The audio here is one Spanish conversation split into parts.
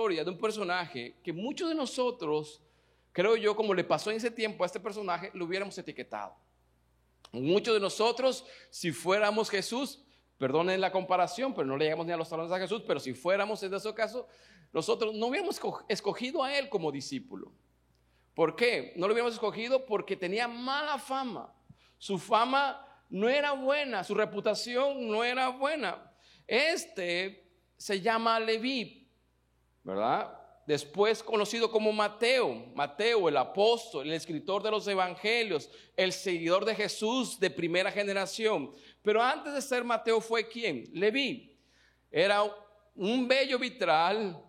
historia de un personaje que muchos de nosotros, creo yo, como le pasó en ese tiempo a este personaje, lo hubiéramos etiquetado. Muchos de nosotros, si fuéramos Jesús, perdonen la comparación, pero no le llegamos ni a los talones a Jesús, pero si fuéramos en ese caso, nosotros no hubiéramos escogido a él como discípulo. ¿Por qué? No lo hubiéramos escogido porque tenía mala fama. Su fama no era buena, su reputación no era buena. Se llama Leví, ¿verdad? Después conocido como Mateo. Mateo, el apóstol, el escritor de los evangelios, el seguidor de Jesús de primera generación. Pero antes de ser Mateo fue ¿quién? Leví. Era un bello vitral,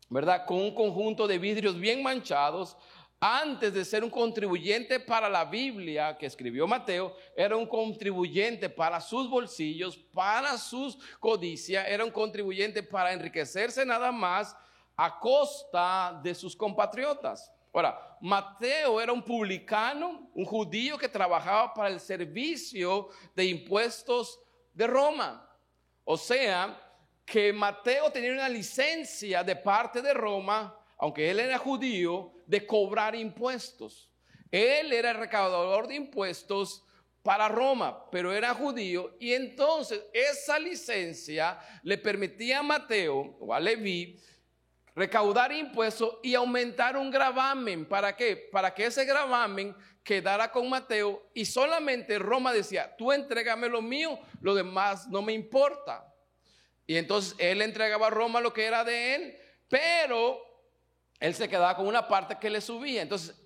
¿verdad? Con un conjunto de vidrios bien manchados. Antes de ser un contribuyente para la Biblia que escribió Mateo, era un contribuyente para sus bolsillos, para sus codicias, era un contribuyente para enriquecerse nada más a costa de sus compatriotas. Ahora, Mateo era un publicano, un judío que trabajaba para el servicio de impuestos de Roma. O sea, que Mateo tenía una licencia de parte de Roma, aunque él era judío, de cobrar impuestos. Él era el recaudador de impuestos para Roma, pero era judío, y entonces esa licencia le permitía a Mateo o a Leví recaudar impuestos y aumentar un gravamen. ¿Para qué? Para que ese gravamen quedara con Mateo y solamente Roma decía, tú entrégame lo mío, lo demás no me importa. Y entonces él entregaba a Roma lo que era de él, pero él se quedaba con una parte que le subía. Entonces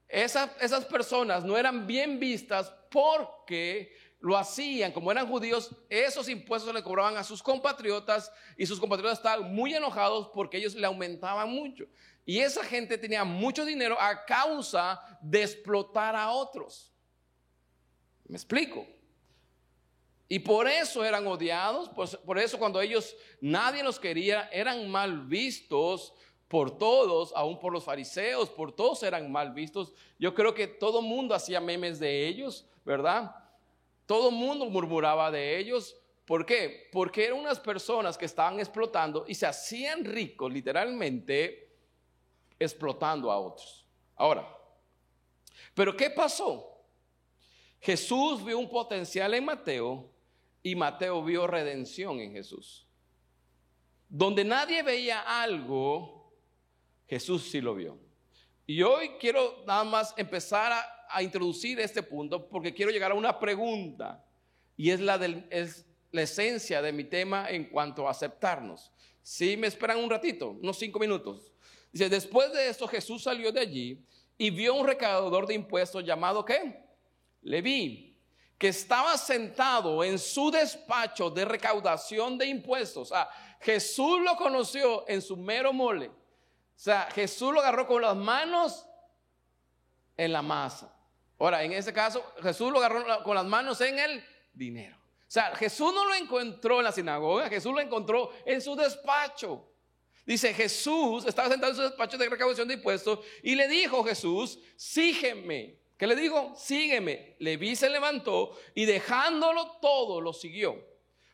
esas personas no eran bien vistas porque lo hacían, como eran judíos, esos impuestos le cobraban a sus compatriotas y sus compatriotas estaban muy enojados porque ellos le aumentaban mucho. Y esa gente tenía mucho dinero a causa de explotar a otros. ¿Me explico? Y por eso eran odiados, por eso cuando nadie los quería, eran mal vistos por todos, aún por los fariseos, por todos eran mal vistos. Yo creo que todo mundo hacía memes de ellos, ¿verdad? Todo mundo murmuraba de ellos. ¿Por qué? Porque eran unas personas que estaban explotando y se hacían ricos literalmente explotando a otros. Ahora, ¿pero qué pasó? Jesús vio un potencial en Mateo y Mateo vio redención en Jesús. Donde nadie veía algo, Jesús sí lo vio. Y hoy quiero nada más empezar a introducir este punto porque quiero llegar a una pregunta y es la esencia de mi tema en cuanto a aceptarnos. Si me esperan un ratito, unos 5 minutos. Dice, después de esto Jesús salió de allí y vio un recaudador de impuestos llamado ¿qué? Leví, que estaba sentado en su despacho de recaudación de impuestos. Jesús lo conoció en su mero mole. O sea, Jesús lo agarró con las manos en la masa. Ahora, en ese caso, Jesús lo agarró con las manos en el dinero. O sea, Jesús no lo encontró en la sinagoga, Jesús lo encontró en su despacho. Dice, Jesús estaba sentado en su despacho de recaudación de impuestos y le dijo Jesús, sígueme. ¿Qué le dijo? Sígueme. Leví se levantó y dejándolo todo lo siguió.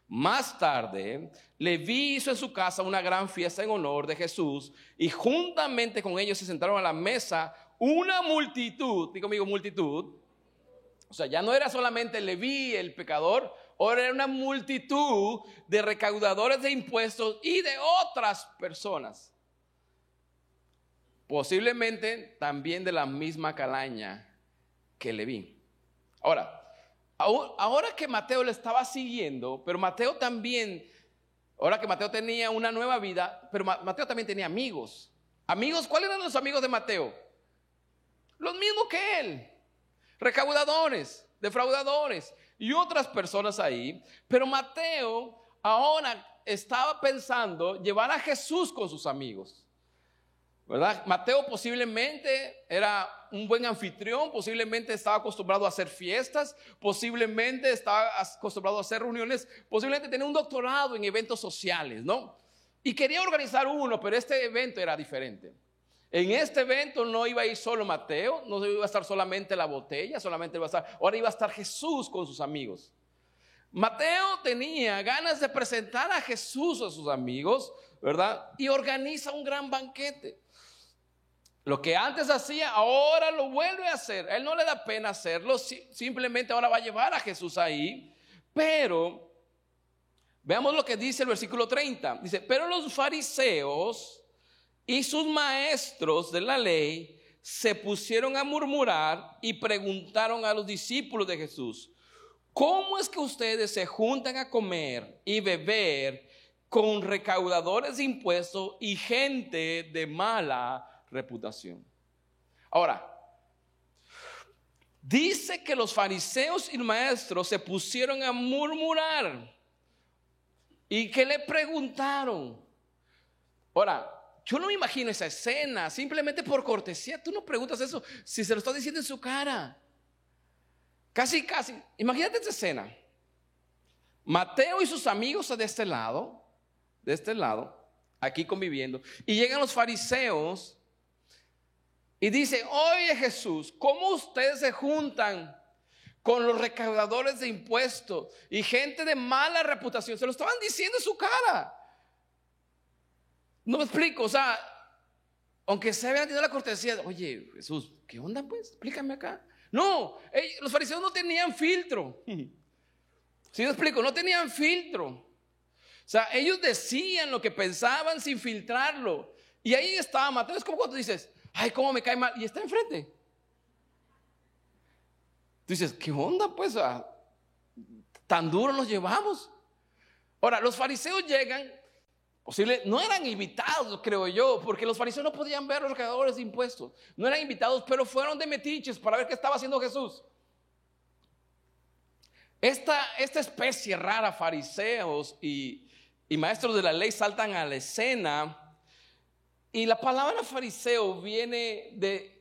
Más tarde, Leví hizo en su casa una gran fiesta en honor de Jesús y juntamente con ellos se sentaron a la mesa una multitud, digo conmigo multitud, o sea, ya no era solamente Leví el pecador, ahora era una multitud de recaudadores de impuestos y de otras personas, posiblemente también de la misma calaña que Leví. Ahora que Mateo le estaba siguiendo, pero Mateo también, ahora que Mateo tenía una nueva vida, pero Mateo también tenía amigos. Amigos, ¿cuáles eran los amigos de Mateo? Los mismos que él, recaudadores, defraudadores y otras personas ahí. Pero Mateo ahora estaba pensando llevar a Jesús con sus amigos, ¿verdad? Mateo posiblemente era un buen anfitrión, posiblemente estaba acostumbrado a hacer fiestas, posiblemente estaba acostumbrado a hacer reuniones, posiblemente tenía un doctorado en eventos sociales, ¿no? Y quería organizar uno, pero este evento era diferente. En este evento no iba a ir solo Mateo, no iba a estar solamente la botella, ahora iba a estar Jesús con sus amigos. Mateo tenía ganas de presentar a Jesús a sus amigos, ¿verdad? Y organiza un gran banquete. Lo que antes hacía, ahora lo vuelve a hacer. A él no le da pena hacerlo, simplemente ahora va a llevar a Jesús ahí. Pero veamos lo que dice el versículo 30. Dice, pero los fariseos y sus maestros de la ley se pusieron a murmurar y preguntaron a los discípulos de Jesús, ¿cómo es que ustedes se juntan a comer y beber con recaudadores de impuestos y gente de mala reputación? Ahora, dice que los fariseos y maestros se pusieron a murmurar y que le preguntaron. Ahora, yo no me imagino esa escena, simplemente por cortesía. Tú no preguntas eso si se lo estás diciendo en su cara. Casi, imagínate esta escena. Mateo y sus amigos de este lado, aquí conviviendo, y llegan los fariseos y dicen, oye Jesús, ¿cómo ustedes se juntan con los recaudadores de impuestos y gente de mala reputación? Se lo estaban diciendo en su cara. No me explico, o sea, aunque se habían tenido la cortesía, oye Jesús, ¿qué onda pues? Explícame acá. No, los fariseos no tenían filtro. ¿Sí me explico? No tenían filtro. O sea, ellos decían lo que pensaban sin filtrarlo. Y ahí estaba Mateo. Es como cuando dices, ay, cómo me cae mal. Y está enfrente. Tú dices, ¿qué onda pues? Tan duro nos llevamos. Ahora, los fariseos llegan, no eran invitados, creo yo, porque los fariseos no podían ver a los recaudadores de impuestos. No eran invitados, pero fueron de metiches para ver qué estaba haciendo Jesús. Esta especie rara, fariseos y maestros de la ley, saltan a la escena. Y la palabra fariseo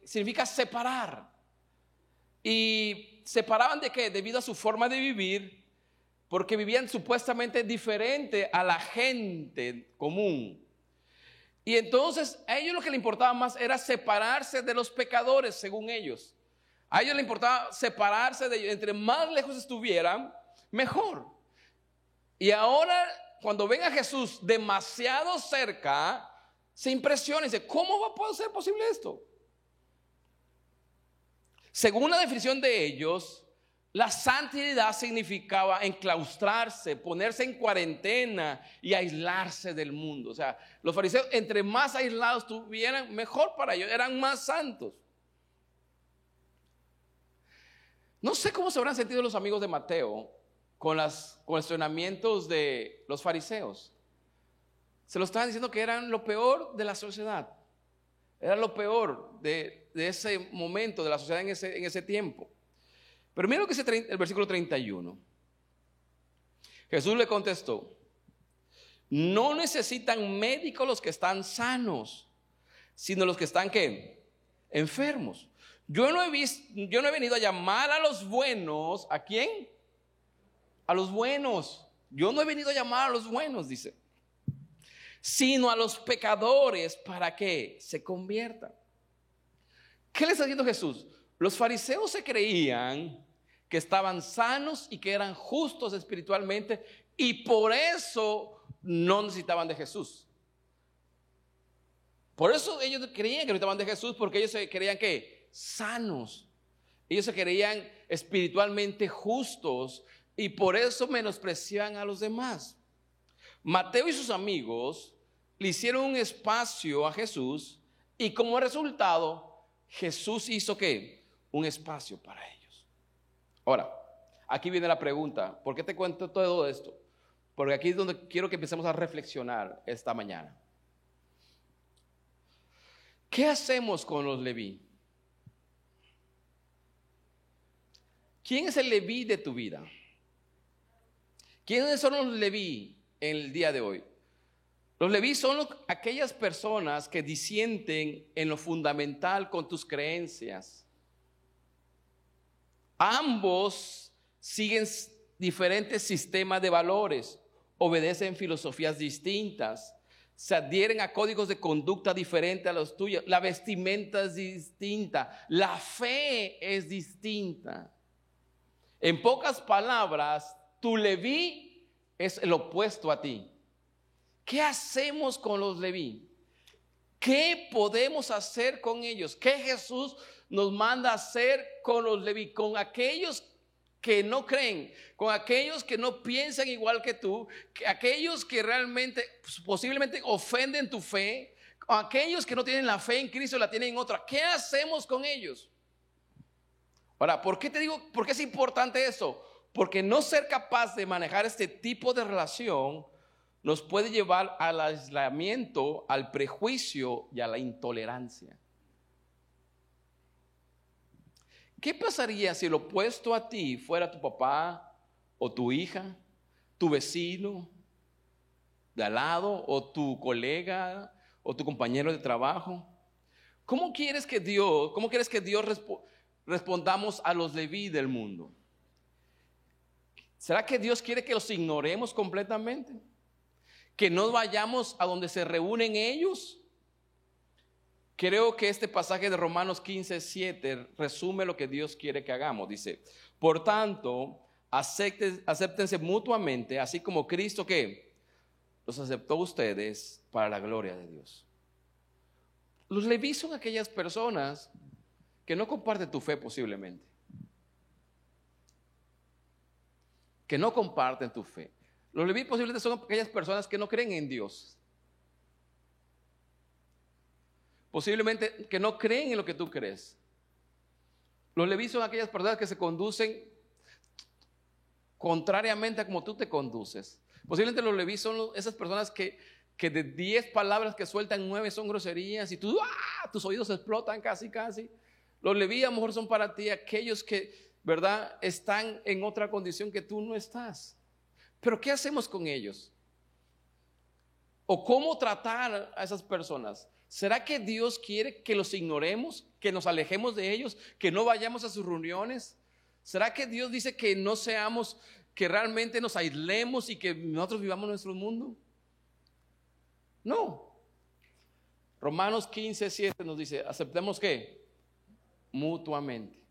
significa separar. Y separaban ¿de qué? Debido a su forma de vivir, porque vivían supuestamente diferente a la gente común. Y entonces a ellos lo que les importaba más era separarse de los pecadores, según ellos. A ellos les importaba separarse de ellos. Entre más lejos estuvieran, mejor. Y ahora, cuando ven a Jesús demasiado cerca, se impresionan y dicen, ¿cómo va a poder ser posible esto? Según la definición de ellos, la santidad significaba enclaustrarse, ponerse en cuarentena y aislarse del mundo. O sea, los fariseos, entre más aislados estuvieran, mejor para ellos, eran más santos. No sé cómo se habrán sentido los amigos de Mateo con los cuestionamientos de los fariseos. Se lo estaban diciendo que eran lo peor de la sociedad. Era lo peor de ese momento, de la sociedad en ese tiempo. Pero mira lo que dice el versículo 31. Jesús le contestó, no necesitan médicos los que están sanos, sino los que están ¿qué? Enfermos. Yo no he venido a llamar a los buenos. ¿A quién? A los buenos. Yo no he venido a llamar a los buenos, dice, sino a los pecadores para que se conviertan. ¿Qué le está diciendo Jesús? Los fariseos se creían que estaban sanos y que eran justos espiritualmente y por eso no necesitaban de Jesús. Por eso ellos creían que no necesitaban de Jesús, porque ellos se creían que sanos. Ellos se creían espiritualmente justos y por eso menospreciaban a los demás. Mateo y sus amigos le hicieron un espacio a Jesús y como resultado Jesús hizo ¿qué? Un espacio para ellos. Ahora, aquí viene la pregunta, ¿por qué te cuento todo esto? Porque aquí es donde quiero que empecemos a reflexionar esta mañana. ¿Qué hacemos con los Leví? ¿Quién es el Leví de tu vida? ¿Quiénes son los Leví en el día de hoy? Los Leví son aquellas personas que disienten en lo fundamental con tus creencias. Ambos siguen diferentes sistemas de valores, obedecen filosofías distintas, se adhieren a códigos de conducta diferentes a los tuyos, la vestimenta es distinta, la fe es distinta. En pocas palabras, tu Leví es el opuesto a ti. ¿Qué hacemos con los Leví? ¿Qué podemos hacer con ellos? ¿Qué Jesús nos manda a hacer con los Leví? Con aquellos que no creen, con aquellos que no piensan igual que tú, aquellos que realmente posiblemente ofenden tu fe, aquellos que no tienen la fe en Cristo, la tienen en otra. ¿Qué hacemos con ellos? Ahora, ¿por qué te digo, por qué es importante eso? Porque no ser capaz de manejar este tipo de relación nos puede llevar al aislamiento, al prejuicio y a la intolerancia. ¿Qué pasaría si lo opuesto a ti fuera tu papá o tu hija, tu vecino de al lado o tu colega o tu compañero de trabajo? ¿Cómo quieres que Dios respondamos a los Leví del mundo? ¿Será que Dios quiere que los ignoremos completamente? ¿Que no vayamos a donde se reúnen ellos? Creo que este pasaje de Romanos 15:7 resume lo que Dios quiere que hagamos. Dice, por tanto, acéptense mutuamente, así como Cristo que los aceptó a ustedes para la gloria de Dios. Los Leví son aquellas personas que no comparten tu fe posiblemente, que no comparten tu fe. Los Leví posiblemente son aquellas personas que no creen en Dios. Posiblemente que no creen en lo que tú crees. Los Leví son aquellas personas que se conducen contrariamente a como tú te conduces. Posiblemente los Leví son esas personas que de 10 palabras que sueltan 9 son groserías y tus oídos explotan casi. Los Leví a lo mejor son para ti aquellos que, ¿verdad?, están en otra condición que tú no estás. Pero ¿qué hacemos con ellos? ¿O cómo tratar a esas personas? ¿Será que Dios quiere que los ignoremos, que nos alejemos de ellos, que no vayamos a sus reuniones? ¿Será que Dios dice que no seamos, que realmente nos aislemos y que nosotros vivamos nuestro mundo? No. Romanos 15:7 nos dice, aceptemos ¿qué? Mutuamente.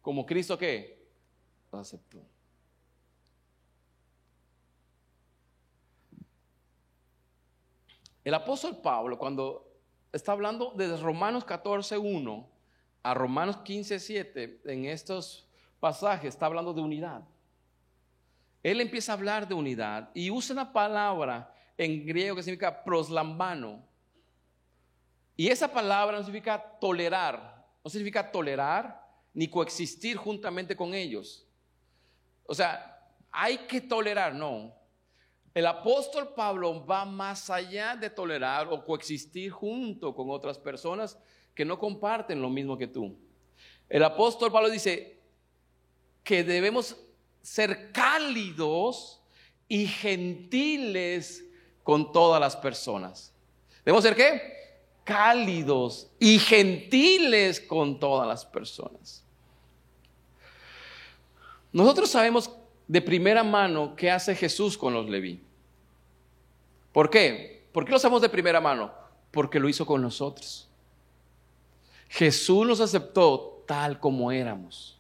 Como Cristo ¿qué? Lo aceptó. El apóstol Pablo, cuando está hablando desde Romanos 14:1 a Romanos 15:7, en estos pasajes está hablando de unidad. Él empieza a hablar de unidad y usa una palabra en griego que significa proslambano. Y esa palabra no significa tolerar, no significa tolerar ni coexistir juntamente con ellos. O sea, hay que tolerar, no. El apóstol Pablo va más allá de tolerar o coexistir junto con otras personas que no comparten lo mismo que tú. El apóstol Pablo dice que debemos ser cálidos y gentiles con todas las personas. ¿Debemos ser qué? Cálidos y gentiles con todas las personas. Nosotros sabemos de primera mano qué hace Jesús con los Leví. ¿Por qué? ¿Por qué lo sabemos de primera mano? Porque lo hizo con nosotros. Jesús nos aceptó tal como éramos.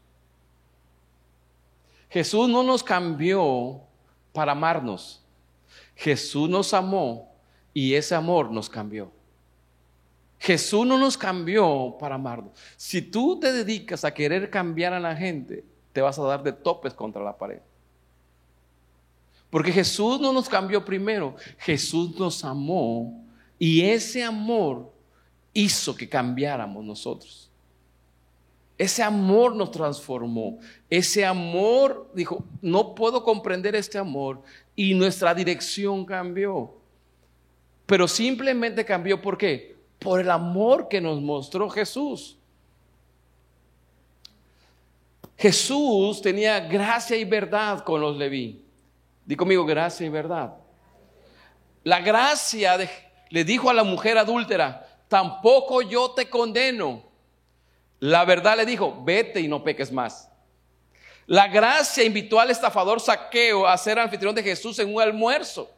Jesús no nos cambió para amarnos. Jesús nos amó y ese amor nos cambió. Jesús no nos cambió para amarnos. Si tú te dedicas a querer cambiar a la gente, te vas a dar de topes contra la pared. Porque Jesús no nos cambió primero, Jesús nos amó y ese amor hizo que cambiáramos nosotros. Ese amor nos transformó, ese amor dijo, no puedo comprender este amor y nuestra dirección cambió. Pero simplemente cambió, ¿por qué? Por el amor que nos mostró Jesús. Jesús tenía gracia y verdad con los Leví. Di conmigo, gracia y verdad. La gracia le dijo a la mujer adúltera, tampoco yo te condeno. La verdad le dijo, vete y no peques más. La gracia invitó al estafador Zaqueo a ser anfitrión de Jesús en un almuerzo.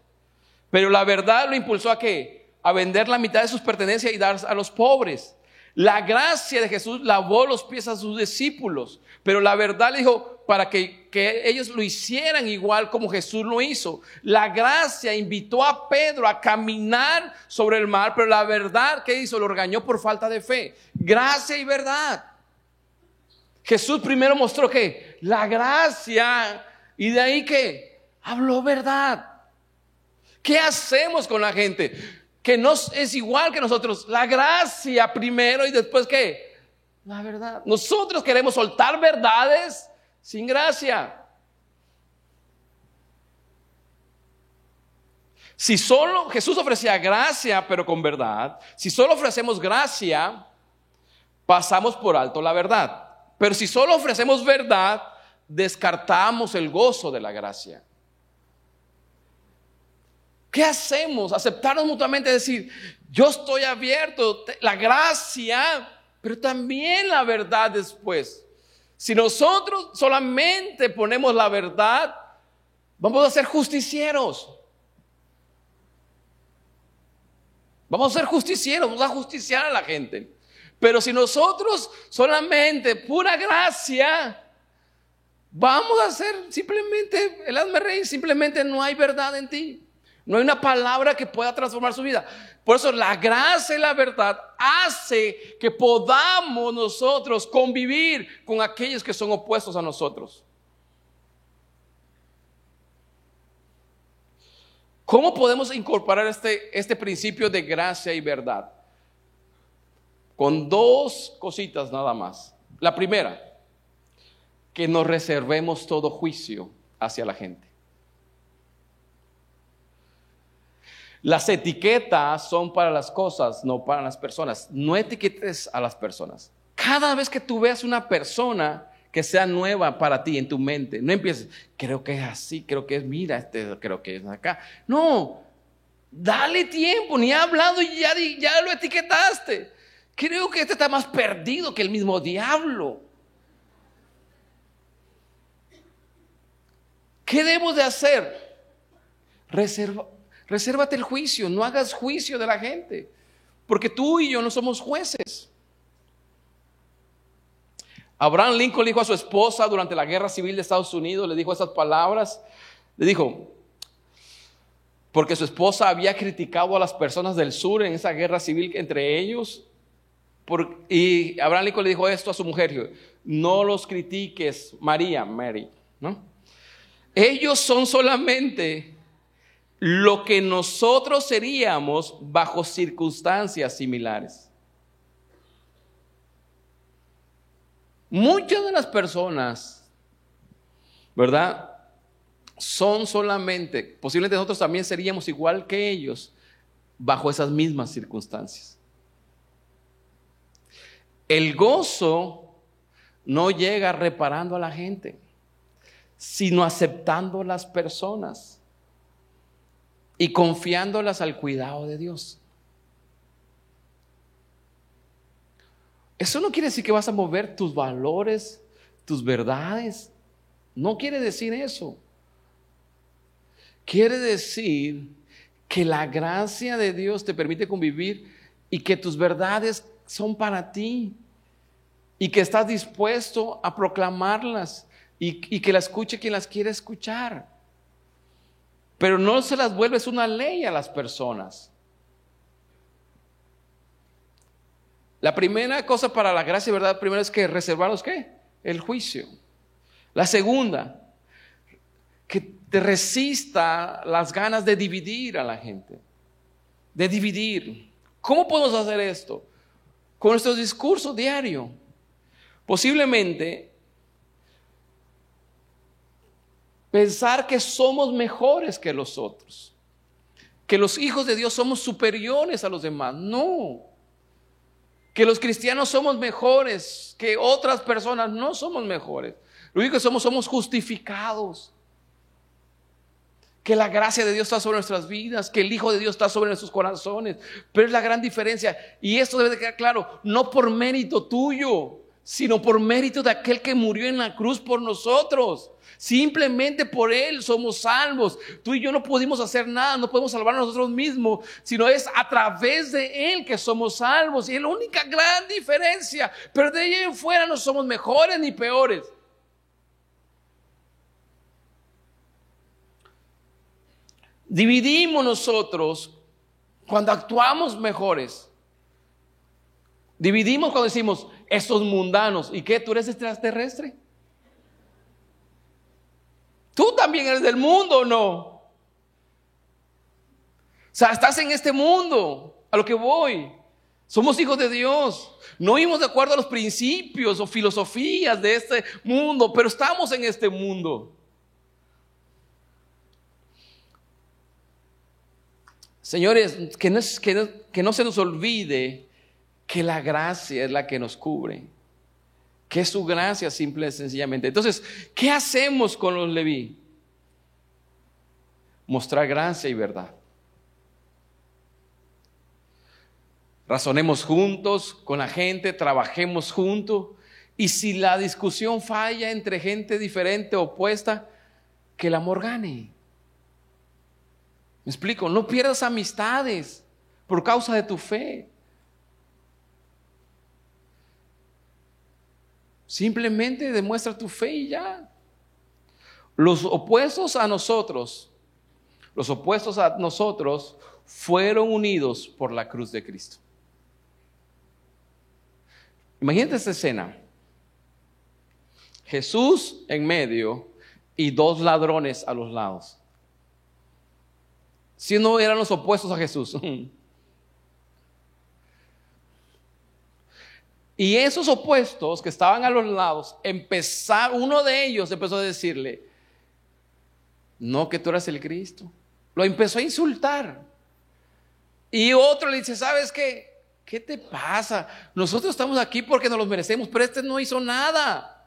Pero la verdad lo impulsó a ¿qué? A vender la mitad de sus pertenencias y dar a los pobres. La gracia de Jesús lavó los pies a sus discípulos, pero la verdad le dijo para que ellos lo hicieran igual como Jesús lo hizo. La gracia invitó a Pedro a caminar sobre el mar, pero la verdad, ¿qué hizo? Lo regañó por falta de fe. Gracia y verdad. Jesús primero mostró que la gracia, y de ahí que habló verdad. ¿Qué hacemos con la gente que no es igual que nosotros? La gracia primero y después ¿qué? La verdad. Nosotros queremos soltar verdades sin gracia. Si solo Jesús ofrecía gracia pero con verdad, si solo ofrecemos gracia, pasamos por alto la verdad. Pero si solo ofrecemos verdad, descartamos el gozo de la gracia. ¿Qué hacemos? Aceptarnos mutuamente, decir, yo estoy abierto, la gracia, pero también la verdad después. Si nosotros solamente ponemos la verdad, vamos a ser justicieros. Vamos a ser justicieros, vamos a justiciar a la gente. Pero si nosotros solamente pura gracia, vamos a hacer simplemente, el hazme reír, simplemente no hay verdad en ti. No hay una palabra que pueda transformar su vida. Por eso la gracia y la verdad hace que podamos nosotros convivir con aquellos que son opuestos a nosotros. ¿Cómo podemos incorporar este principio de gracia y verdad? Con dos cositas nada más. La primera, que nos reservemos todo juicio hacia la gente. Las etiquetas son para las cosas, no para las personas. No etiquetes a las personas. Cada vez que tú veas una persona que sea nueva para ti en tu mente, no empieces, creo que es así, creo que es, mira, creo que es acá. No, dale tiempo, ni ha hablado y ya lo etiquetaste. Creo que este está más perdido que el mismo diablo. ¿Qué debemos de hacer? Resérvate el juicio, no hagas juicio de la gente, porque tú y yo no somos jueces. Abraham Lincoln le dijo a su esposa durante la guerra civil de Estados Unidos, le dijo esas palabras, le dijo, porque su esposa había criticado a las personas del sur en esa guerra civil entre ellos, y Abraham Lincoln le dijo esto a su mujer, no los critiques, Mary, ¿no? Ellos son solamente lo que nosotros seríamos bajo circunstancias similares. Muchas de las personas, ¿verdad? Son solamente, posiblemente nosotros también seríamos igual que ellos bajo esas mismas circunstancias. El gozo no llega reparando a la gente, sino aceptando a las personas y confiándolas al cuidado de Dios. Eso no quiere decir que vas a mover tus valores, tus verdades. No quiere decir eso. Quiere decir que la gracia de Dios te permite convivir y que tus verdades son para ti y que estás dispuesto a proclamarlas y que las escuche quien las quiere escuchar. Pero no se las vuelves una ley a las personas. La primera cosa para la gracia y verdad, primero es que reservarnos ¿qué? El juicio. La segunda, que te resista las ganas de dividir a la gente. De dividir. ¿Cómo podemos hacer esto? Con nuestro discurso diario. Posiblemente pensar que somos mejores que los otros, que los hijos de Dios somos superiores a los demás. No, que los cristianos somos mejores que otras personas. No somos mejores. Lo único que somos justificados, que la gracia de Dios está sobre nuestras vidas, que el Hijo de Dios está sobre nuestros corazones. Pero es la gran diferencia, y esto debe de quedar claro, no por mérito tuyo, sino por mérito de aquel que murió en la cruz por nosotros. Simplemente por Él somos salvos. Tú y yo no pudimos hacer nada, no podemos salvar a nosotros mismos, sino es a través de Él que somos salvos. Y es la única gran diferencia. Pero de ahí en fuera no somos mejores ni peores. Dividimos nosotros cuando actuamos mejores. Dividimos cuando decimos, estos mundanos. ¿Y qué? ¿Tú eres extraterrestre? ¿Tú también eres del mundo o no? O sea, estás en este mundo, a lo que voy. Somos hijos de Dios. No vivimos de acuerdo a los principios o filosofías de este mundo, pero estamos en este mundo. Señores, que no se nos olvide que la gracia es la que nos cubre. Que es su gracia simple y sencillamente. Entonces, ¿qué hacemos con los Leví? Mostrar gracia y verdad. Razonemos juntos con la gente, trabajemos juntos. Y si la discusión falla entre gente diferente, opuesta, que el amor gane. ¿Me explico? No pierdas amistades por causa de tu fe. Simplemente demuestra tu fe y ya. Los opuestos a nosotros fueron unidos por la cruz de Cristo. Imagínate esta escena. Jesús en medio y dos ladrones a los lados. Si no eran los opuestos a Jesús. Y esos opuestos que estaban a los lados, uno de ellos empezó a decirle, no, que tú eras el Cristo. Lo empezó a insultar. Y otro le dice, ¿sabes qué? ¿Qué te pasa? Nosotros estamos aquí porque nos los merecemos, pero este no hizo nada.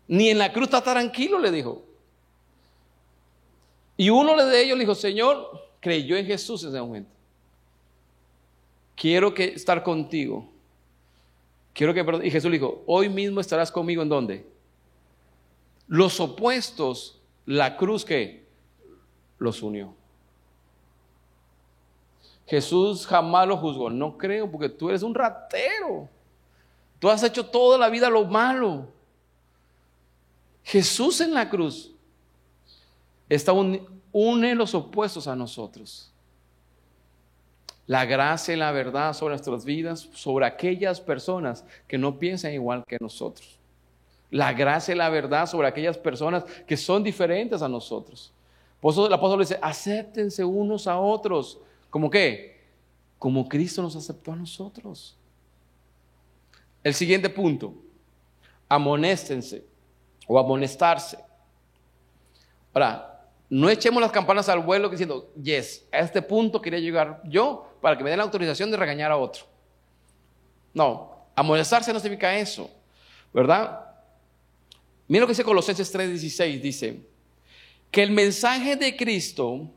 Ni en la cruz está tranquilo, le dijo. Y uno de ellos le dijo, Señor, creyó en Jesús en ese momento. Quiero estar contigo. Y Jesús le dijo, hoy mismo estarás conmigo, ¿en dónde? Los opuestos, la cruz que los unió. Jesús jamás lo juzgó. No creo, porque tú eres un ratero. Tú has hecho toda la vida lo malo. Jesús en la cruz une los opuestos a nosotros. La gracia y la verdad sobre nuestras vidas, sobre aquellas personas que no piensan igual que nosotros. La gracia y la verdad sobre aquellas personas que son diferentes a nosotros. Por eso el apóstol dice, acéptense unos a otros. ¿Cómo qué? Como Cristo nos aceptó a nosotros. El siguiente punto, amonéstense o amonestarse. Ahora, no echemos las campanas al vuelo diciendo, yes, a este punto quería llegar yo para que me den la autorización de regañar a otro. No, amonestarse no significa eso, ¿verdad? Mira lo que dice Colosenses 3:16, dice, que el mensaje de Cristo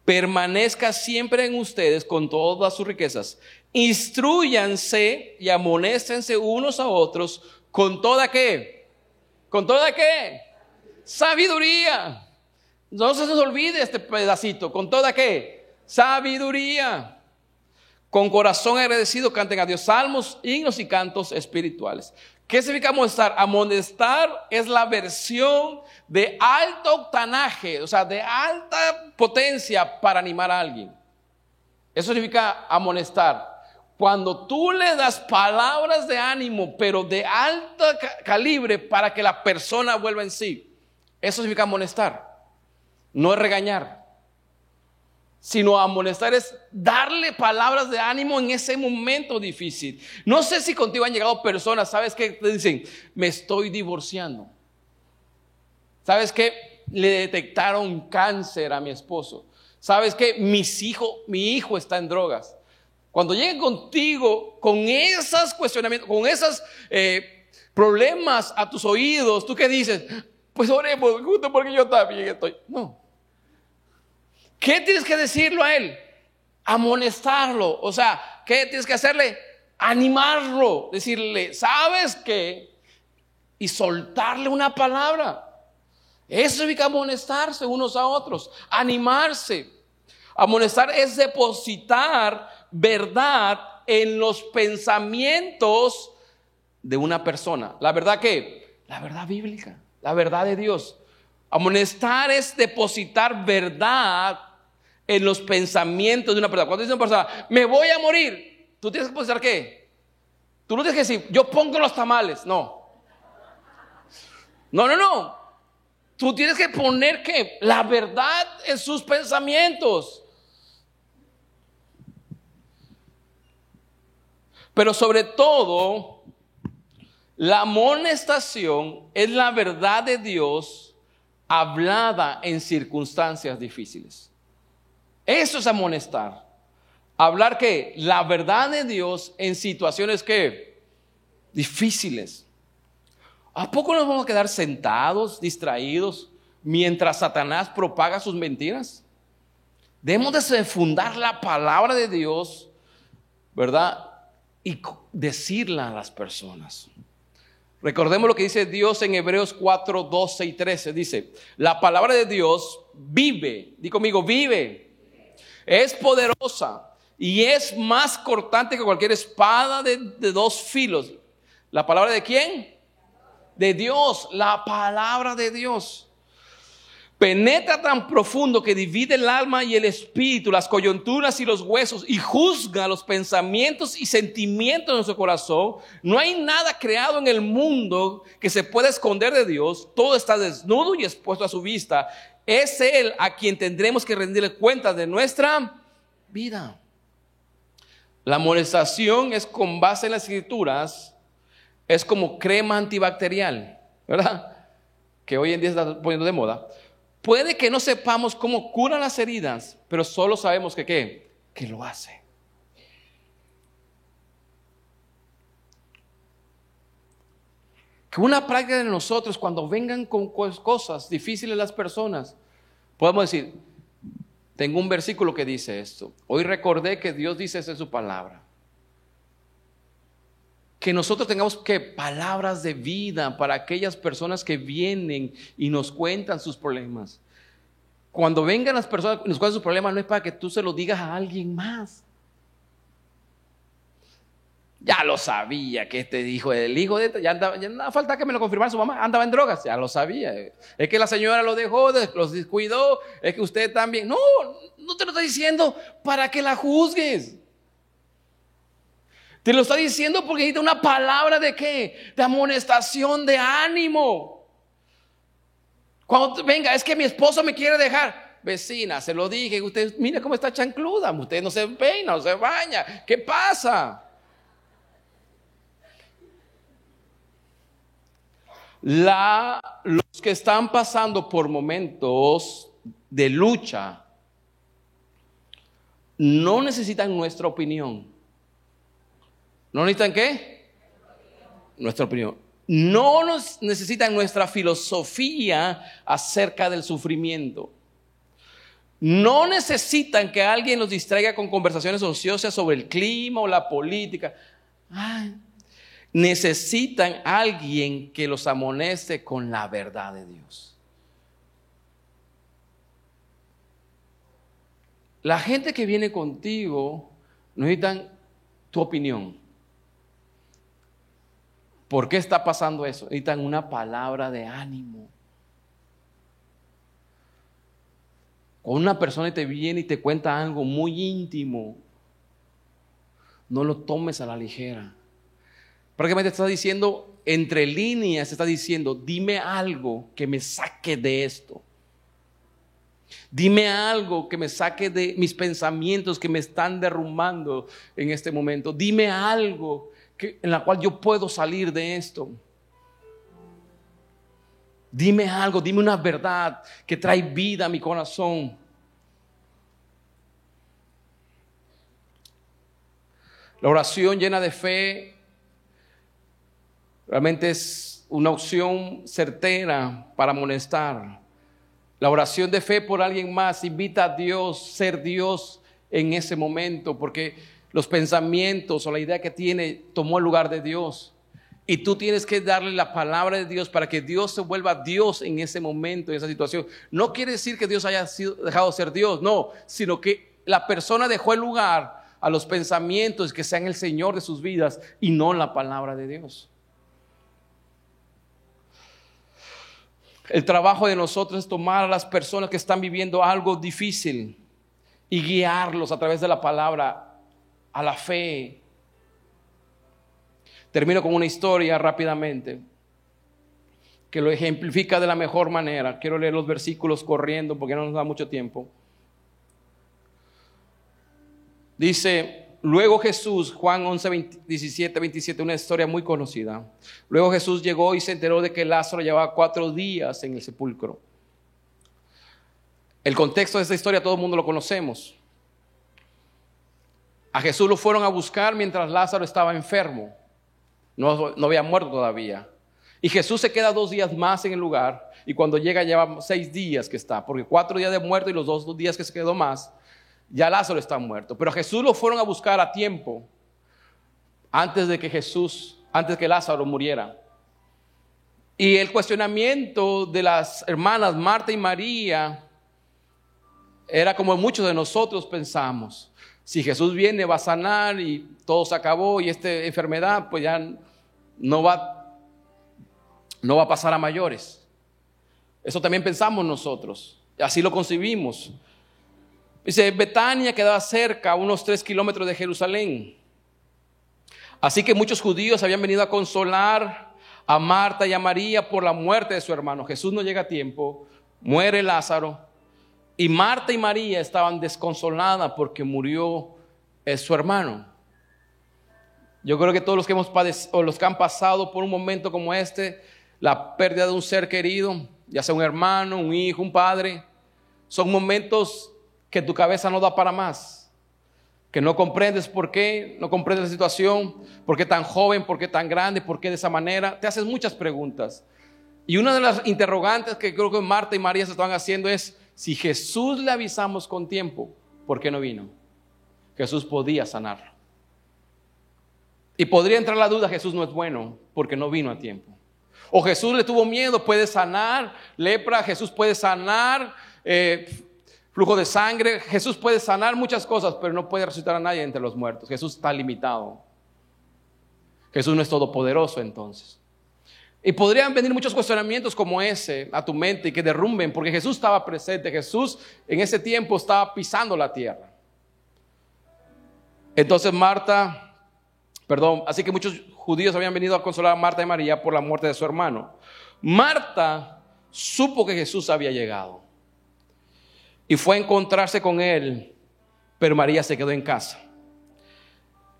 permanezca siempre en ustedes con todas sus riquezas. Instrúyanse y amonéstense unos a otros con toda ¿qué? ¿Con toda qué? Sabiduría. No se nos olvide este pedacito. ¿Con toda qué? Sabiduría. Con corazón agradecido canten a Dios salmos, himnos y cantos espirituales. ¿Qué significa amonestar? Amonestar es la versión de alto octanaje, o sea, de alta potencia para animar a alguien. Eso significa amonestar. Cuando tú le das palabras de ánimo, pero de alto calibre para que la persona vuelva en sí. Eso significa amonestar. No es regañar, sino amonestar es darle palabras de ánimo en ese momento difícil. No sé si contigo han llegado personas, ¿sabes qué? Te dicen, me estoy divorciando. ¿Sabes qué? Le detectaron cáncer a mi esposo. ¿Sabes qué? Mi hijo está en drogas. Cuando lleguen contigo con esos cuestionamientos, con esos problemas a tus oídos, ¿tú qué dices? Pues oremos, justo porque yo también estoy. No. ¿Qué tienes que decirlo a él? Amonestarlo. O sea, ¿qué tienes que hacerle? animarlo, decirle, ¿sabes qué? Y soltarle una palabra. Eso significa amonestarse unos a otros, animarse. Amonestar es depositar verdad en los pensamientos de una persona. ¿La verdad qué? La verdad bíblica, la verdad de Dios. Amonestar es depositar verdad en los pensamientos de una persona. Cuando dice una persona, me voy a morir, ¿tú tienes que depositar qué? Tú no tienes que decir, yo pongo los tamales. No. No. Tú tienes que poner ¿qué? La verdad en sus pensamientos. Pero sobre todo, la amonestación es la verdad de Dios hablada en circunstancias difíciles. Eso es amonestar. Hablar ¿qué? La verdad de Dios en situaciones ¿qué? Difíciles. ¿A poco nos vamos a quedar sentados, distraídos, mientras Satanás propaga sus mentiras? Debemos de fundar la palabra de Dios, ¿verdad? Y decirla a las personas. Recordemos lo que dice Dios en Hebreos 4, 12 y 13. Dice, la palabra de Dios vive. Di conmigo, vive. Es poderosa y es más cortante que cualquier espada de dos filos. ¿La palabra de quién? De Dios, la palabra de Dios. Penetra tan profundo que divide el alma y el espíritu, las coyunturas y los huesos, y juzga los pensamientos y sentimientos de nuestro corazón. No hay nada creado en el mundo que se pueda esconder de Dios. Todo está desnudo y expuesto a su vista. Es Él a quien tendremos que rendirle cuentas de nuestra vida. La amonestación es con base en las Escrituras. Es como crema antibacterial, ¿verdad? Que hoy en día se está poniendo de moda. Puede que no sepamos cómo cura las heridas, pero solo sabemos que ¿qué? Que lo hace. Que una práctica de nosotros, cuando vengan con cosas difíciles las personas, podemos decir, tengo un versículo que dice esto. Hoy recordé que Dios dice eso en su palabra. Que nosotros tengamos que palabras de vida para aquellas personas que vienen y nos cuentan sus problemas. Cuando vengan las personas y nos cuentan sus problemas, no es para que tú se lo digas a alguien más. Ya lo sabía que este hijo de ya no falta que me lo confirmara su mamá, andaba en drogas, ya lo sabía. Es que la señora lo dejó, los descuidó, es que usted también. No te lo está diciendo para que la juzgues. Te lo está diciendo porque necesita una palabra de ¿qué? De amonestación, de ánimo. Cuando venga, es que mi esposo me quiere dejar. Vecina, se lo dije, usted mira cómo está chancluda, usted no se peina, no se baña. ¿Qué pasa? Los que están pasando por momentos de lucha no necesitan nuestra opinión. ¿No necesitan qué? Nuestra opinión. No nos necesitan nuestra filosofía acerca del sufrimiento. No necesitan que alguien los distraiga con conversaciones ociosas sobre el clima o la política. Necesitan a alguien que los amoneste con la verdad de Dios. La gente que viene contigo necesitan tu opinión. ¿Por qué está pasando eso? Necesitan una palabra de ánimo. Cuando una persona te viene y te cuenta algo muy íntimo, no lo tomes a la ligera. Prácticamente te está diciendo, entre líneas, te está diciendo, dime algo que me saque de esto. Dime algo que me saque de mis pensamientos que me están derrumbando en este momento. Dime algo en la cual yo puedo salir de esto. Dime algo, dime una verdad que trae vida a mi corazón. La oración llena de fe realmente es una opción certera para amonestar. La oración de fe por alguien más invita a Dios, ser Dios en ese momento, porque los pensamientos o la idea que tiene tomó el lugar de Dios. Y tú tienes que darle la palabra de Dios para que Dios se vuelva Dios en ese momento, en esa situación. No quiere decir que Dios haya dejado de ser Dios, no, sino que la persona dejó el lugar a los pensamientos que sean el Señor de sus vidas y no la palabra de Dios. El trabajo de nosotros es tomar a las personas que están viviendo algo difícil y guiarlos a través de la palabra a la fe. Termino con una historia rápidamente que lo ejemplifica de la mejor manera. Quiero leer los versículos corriendo porque no nos da mucho tiempo. Dice, luego Jesús, Juan 11, 17, 27, una historia muy conocida. Luego Jesús llegó y se enteró de que Lázaro llevaba 4 días en el sepulcro. El contexto de esta historia todo el mundo lo conocemos. A Jesús lo fueron a buscar mientras Lázaro estaba enfermo. No había muerto todavía. Y Jesús se queda 2 días más en el lugar. Y cuando llega lleva 6 días que está. Porque 4 días de muerto y los 2 días que se quedó más, ya Lázaro está muerto. Pero a Jesús lo fueron a buscar a tiempo. Antes que Lázaro muriera. Y el cuestionamiento de las hermanas Marta y María era como muchos de nosotros pensamos. Si Jesús viene, va a sanar y todo se acabó y esta enfermedad pues ya no va a pasar a mayores. Eso también pensamos nosotros. Así lo concibimos. Dice, Betania quedaba cerca, a unos 3 kilómetros de Jerusalén. Así que muchos judíos habían venido a consolar a Marta y a María por la muerte de su hermano. Jesús no llega a tiempo, muere Lázaro. Y Marta y María estaban desconsoladas porque murió su hermano. Yo creo que todos los que hemos padecido, o los que han pasado por un momento como este, la pérdida de un ser querido, ya sea un hermano, un hijo, un padre, son momentos que tu cabeza no da para más, que no comprendes por qué, no comprendes la situación, por qué tan joven, por qué tan grande, por qué de esa manera, te haces muchas preguntas. Y una de las interrogantes que creo que Marta y María se estaban haciendo es, si Jesús le avisamos con tiempo, ¿por qué no vino? Jesús podía sanarlo. Y podría entrar la duda, Jesús no es bueno porque no vino a tiempo. O Jesús le tuvo miedo, puede sanar lepra, Jesús puede sanar flujo de sangre, Jesús puede sanar muchas cosas, pero no puede resucitar a nadie entre los muertos. Jesús está limitado. Jesús no es todopoderoso entonces. Y podrían venir muchos cuestionamientos como ese a tu mente y que derrumben, porque Jesús estaba presente, Jesús en ese tiempo estaba pisando la tierra. Entonces así que muchos judíos habían venido a consolar a Marta y María por la muerte de su hermano. Marta supo que Jesús había llegado y fue a encontrarse con él, pero María se quedó en casa.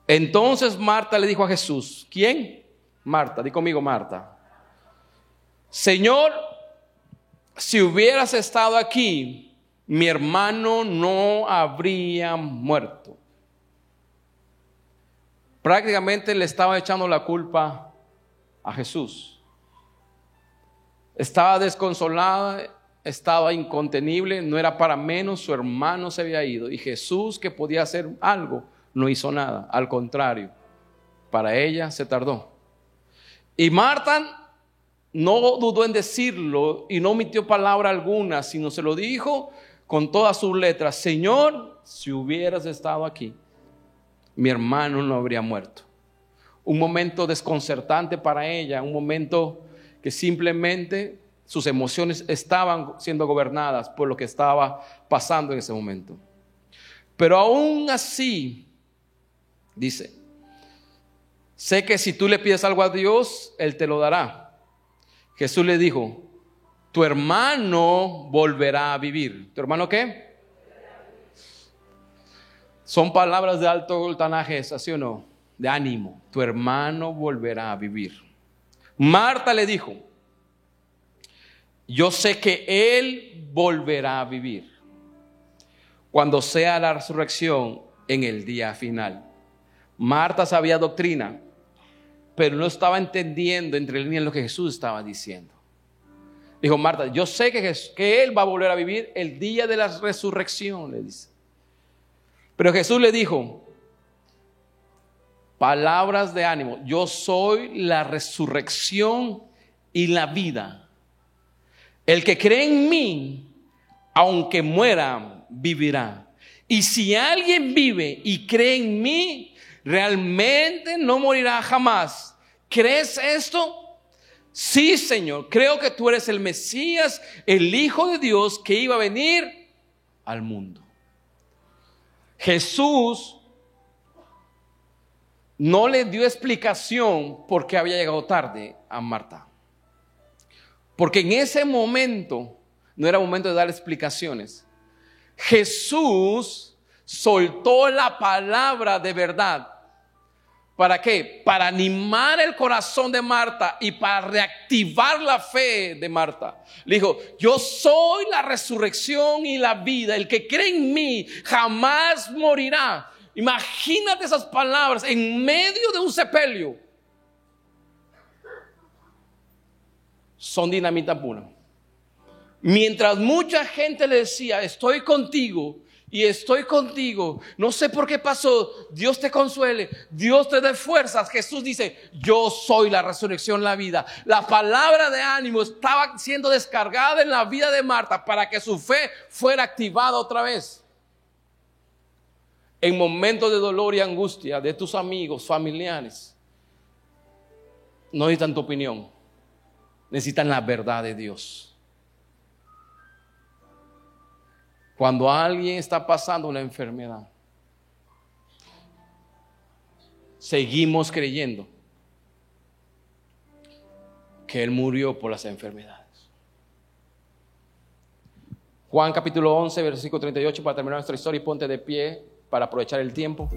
Entonces Marta le dijo a Jesús, ¿quién? Marta, di conmigo Marta. Señor, si hubieras estado aquí, mi hermano no habría muerto. Prácticamente le estaba echando la culpa a Jesús. Estaba desconsolada, estaba incontenible, no era para menos, su hermano se había ido. Y Jesús, que podía hacer algo, no hizo nada. Al contrario, para ella se tardó. Y Marta no dudó en decirlo y no omitió palabra alguna, sino se lo dijo con todas sus letras. Señor, si hubieras estado aquí, mi hermano no habría muerto. Un momento desconcertante para ella, un momento que simplemente sus emociones estaban siendo gobernadas por lo que estaba pasando en ese momento. Pero aún así, dice, sé que si tú le pides algo a Dios, Él te lo dará. Jesús le dijo, tu hermano volverá a vivir. ¿Tu hermano qué? Son palabras de alto voltaje, ¿sí o no? De ánimo. Tu hermano volverá a vivir. Marta le dijo, yo sé que él volverá a vivir cuando sea la resurrección en el día final. Marta sabía doctrina, pero no estaba entendiendo entre líneas lo que Jesús estaba diciendo. Dijo Marta, yo sé que él va a volver a vivir el día de la resurrección, le dice. Pero Jesús le dijo, palabras de ánimo. Yo soy la resurrección y la vida. El que cree en mí, aunque muera, vivirá. Y si alguien vive y cree en mí, realmente no morirá jamás. ¿Crees esto? Sí, Señor, creo que tú eres el Mesías, el Hijo de Dios que iba a venir al mundo. Jesús no le dio explicación por qué había llegado tarde a Marta. Porque en ese momento no era momento de dar explicaciones. Jesús soltó la palabra de verdad. ¿Para qué? Para animar el corazón de Marta y para reactivar la fe de Marta. Le dijo, yo soy la resurrección y la vida. El que cree en mí jamás morirá. Imagínate esas palabras en medio de un sepelio. Son dinamita pura. Mientras mucha gente le decía, estoy contigo. Y estoy contigo, no sé por qué pasó, Dios te consuele, Dios te dé fuerzas. Jesús dice, yo soy la resurrección, la vida. La palabra de ánimo estaba siendo descargada en la vida de Marta para que su fe fuera activada otra vez. En momentos de dolor y angustia de tus amigos, familiares, no necesitan tu opinión, necesitan la verdad de Dios. Cuando alguien está pasando una enfermedad, seguimos creyendo que Él murió por las enfermedades. Juan capítulo 11, versículo 38, para terminar nuestra historia, y ponte de pie para aprovechar el tiempo.